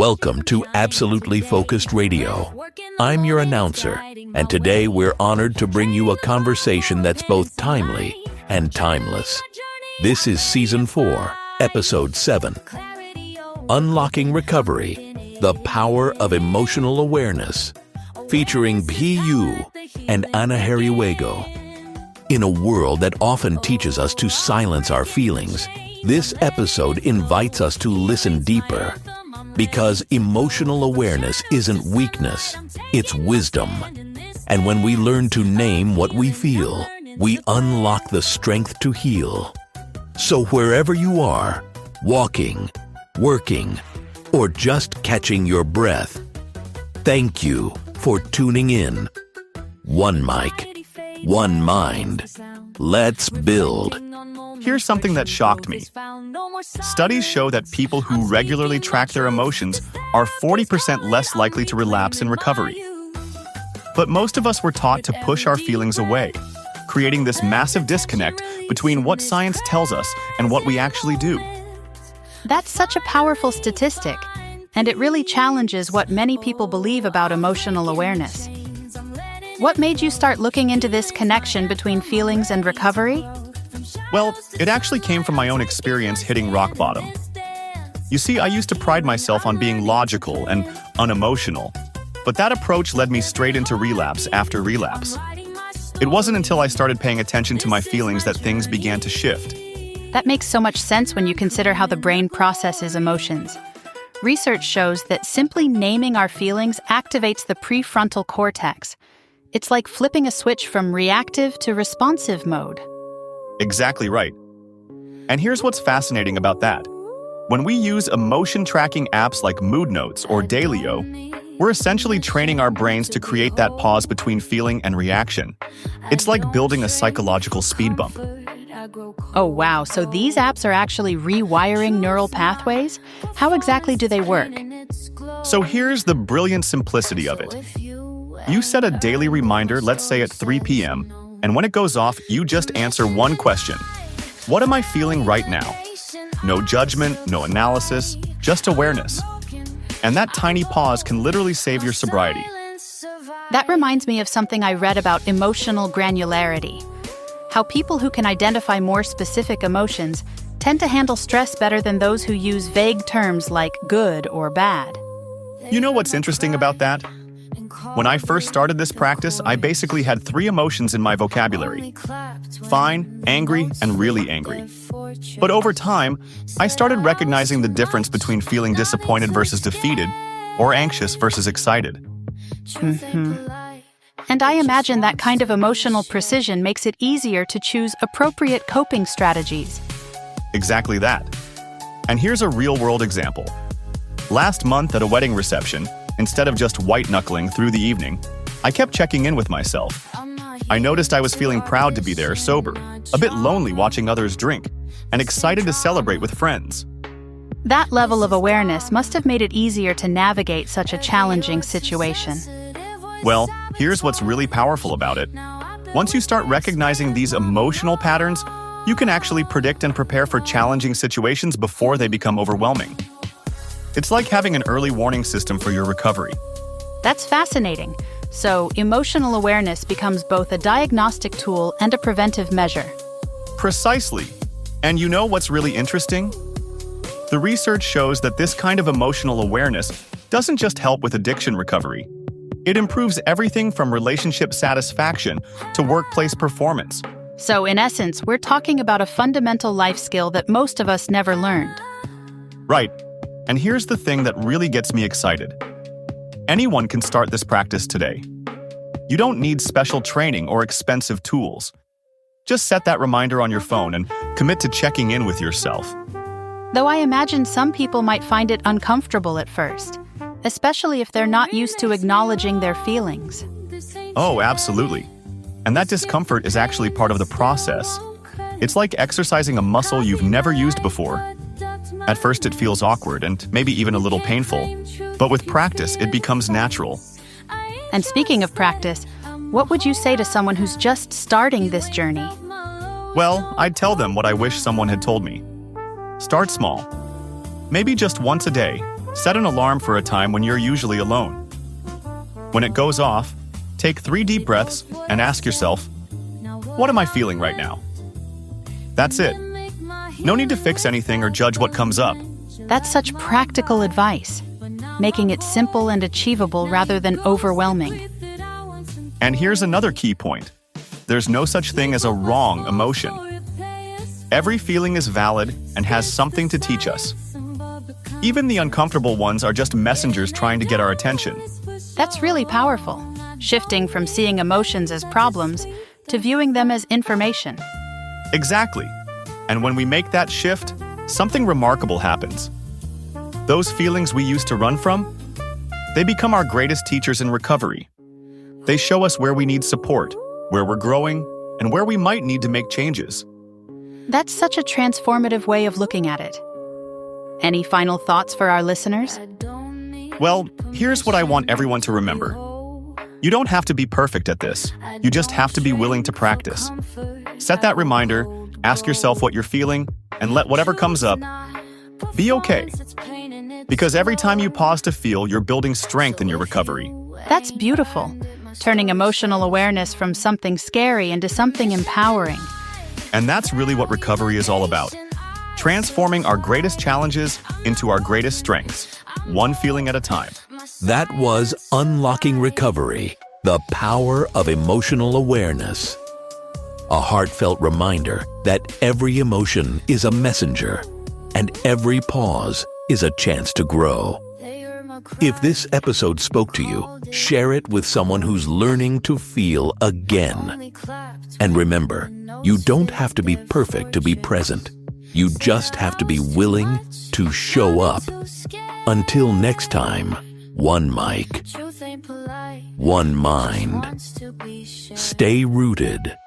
Welcome to Absolutely Focused Radio. I'm your announcer, and today we're honored to bring you a conversation that's both timely and timeless. This is Season 4, Episode 7, Unlocking Recovery, The Power of Emotional Awareness, featuring Bhee Yhou and Heryiwego. In a world that often teaches us to silence our feelings, this episode invites us to listen deeper. Because emotional awareness isn't weakness, it's wisdom. And when we learn to name what we feel, we unlock the strength to heal. So wherever you are, walking, working, or just catching your breath, thank you for tuning in. One mic, one mind. Let's build. Here's something that shocked me. Studies show that people who regularly track their emotions are 40% less likely to relapse in recovery. But most of us were taught to push our feelings away, creating this massive disconnect between what science tells us and what we actually do. That's such a powerful statistic, and it really challenges what many people believe about emotional awareness. What made you start looking into this connection between feelings and recovery? Well, it actually came from my own experience hitting rock bottom. You see, I used to pride myself on being logical and unemotional, but that approach led me straight into relapse after relapse. It wasn't until I started paying attention to my feelings that things began to shift. That makes so much sense when you consider how the brain processes emotions. Research shows that simply naming our feelings activates the prefrontal cortex. It's like flipping a switch from reactive to responsive mode. Exactly right. And here's what's fascinating about that. When we use emotion tracking apps like Moodnotes or Daylio, we're essentially training our brains to create that pause between feeling and reaction. It's like building a psychological speed bump. Oh wow, so these apps are actually rewiring neural pathways? How exactly do they work? So here's the brilliant simplicity of it. You set a daily reminder, let's say at 3 p.m., and when it goes off, you just answer one question. What am I feeling right now? No judgment, no analysis, just awareness. And that tiny pause can literally save your sobriety. That reminds me of something I read about emotional granularity. How people who can identify more specific emotions tend to handle stress better than those who use vague terms like good or bad. You know what's interesting about that? When I first started this practice, I basically had 3 emotions in my vocabulary: fine, angry, and really angry. But over time, I started recognizing the difference between feeling disappointed versus defeated, or anxious versus excited. And I imagine that kind of emotional precision makes it easier to choose appropriate coping strategies. Exactly that. And here's a real-world example. Last month at a wedding reception, instead of just white-knuckling through the evening, I kept checking in with myself. I noticed I was feeling proud to be there sober, a bit lonely watching others drink, and excited to celebrate with friends. That level of awareness must have made it easier to navigate such a challenging situation. Well, here's what's really powerful about it. Once you start recognizing these emotional patterns, you can actually predict and prepare for challenging situations before they become overwhelming. It's like having an early warning system for your recovery. That's fascinating. So, emotional awareness becomes both a diagnostic tool and a preventive measure. Precisely. And you know what's really interesting? The research shows that this kind of emotional awareness doesn't just help with addiction recovery. It improves everything from relationship satisfaction to workplace performance. So, in essence, we're talking about a fundamental life skill that most of us never learned. Right. And here's the thing that really gets me excited. Anyone can start this practice today. You don't need special training or expensive tools. Just set that reminder on your phone and commit to checking in with yourself. Though I imagine some people might find it uncomfortable at first, especially if they're not used to acknowledging their feelings. Oh, absolutely. And that discomfort is actually part of the process. It's like exercising a muscle you've never used before. At first, it feels awkward and maybe even a little painful, but with practice, it becomes natural. And speaking of practice, what would you say to someone who's just starting this journey? Well, I'd tell them what I wish someone had told me. Start small. Maybe just once a day, Set an alarm for a time when you're usually alone. When it goes off, take 3 deep breaths and ask yourself, what am I feeling right now? That's it. No need to fix anything or judge what comes up. That's such practical advice, making it simple and achievable rather than overwhelming. And here's another key point. There's no such thing as a wrong emotion. Every feeling is valid and has something to teach us. Even the uncomfortable ones are just messengers trying to get our attention. That's really powerful, shifting from seeing emotions as problems to viewing them as information. Exactly. And when we make that shift, something remarkable happens. Those feelings we used to run from, they become our greatest teachers in recovery. They show us where we need support, where we're growing, and where we might need to make changes. That's such a transformative way of looking at it. Any final thoughts for our listeners? Well, here's what I want everyone to remember. You don't have to be perfect at this. You just have to be willing to practice. Set that reminder, ask yourself what you're feeling, and let whatever comes up be okay. Because every time you pause to feel, you're building strength in your recovery. That's beautiful, turning emotional awareness from something scary into something empowering. And that's really what recovery is all about. Transforming our greatest challenges into our greatest strengths, one feeling at a time. That was Unlocking Recovery, the Power of Emotional Awareness. A heartfelt reminder that every emotion is a messenger, and every pause is a chance to grow. If this episode spoke to you, share it with someone who's learning to feel again. And remember, you don't have to be perfect to be present. You just have to be willing to show up. Until next time, one mic, one mind. Stay rooted,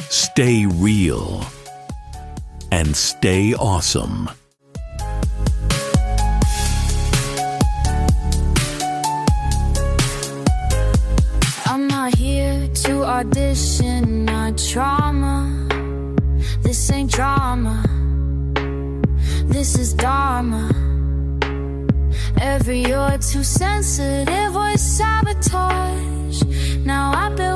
stay real, and stay awesome. I'm not here to audition my trauma. This ain't drama, this is dharma. Every you're too sensitive was sabotage. Now I build